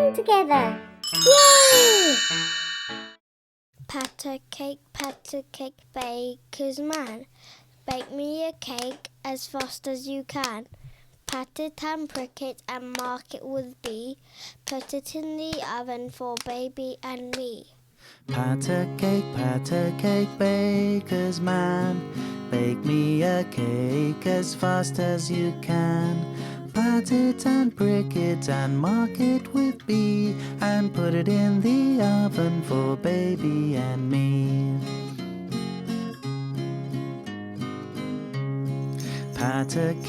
sing together. Yay! Pancake, baker's man. Bake me a cake as fast as you can. Pat it and prick it and mark it with B. Put it in the oven for baby and me. Pancake, baker's man. Bake me a cake as fast as you can. Pat it and prick it and mark it with B. And put it in the oven for baby and me. Pancake,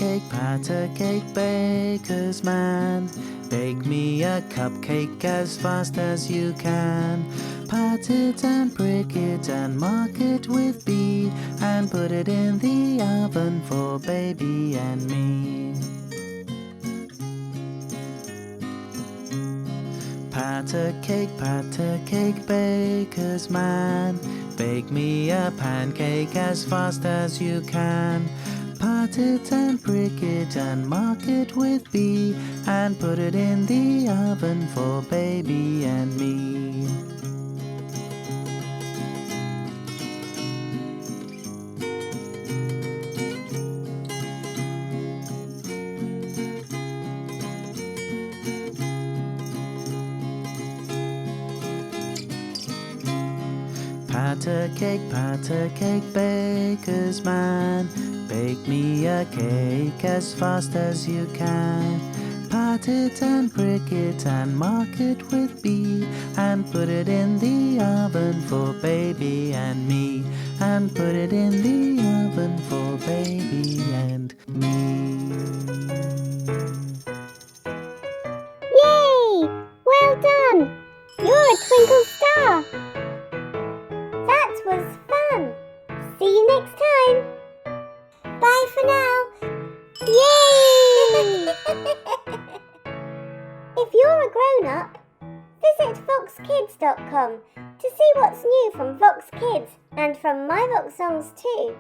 baker's man. Bake me a cupcake as fast as you can. Pat it and prick it and mark it with B. And put it in the oven for baby and me. Pancake, baker's man. Bake me a pancake as fast as you can. Pat it and prick it and mark it with B. And put it in the oven for baby and me. Pancake, baker's man. Bake me a cake as fast as you can. Pat it and prick it and mark it with B. And put it in the oven for baby and me. And put it in the oven for baby and me. Yay! Well done! You're a twinkle star! That was fun! See you next time! Bye for now! Yay! If you're a grown-up, visit VoxKids.com to see what's new from VoxKids and from MyVoxSongs too.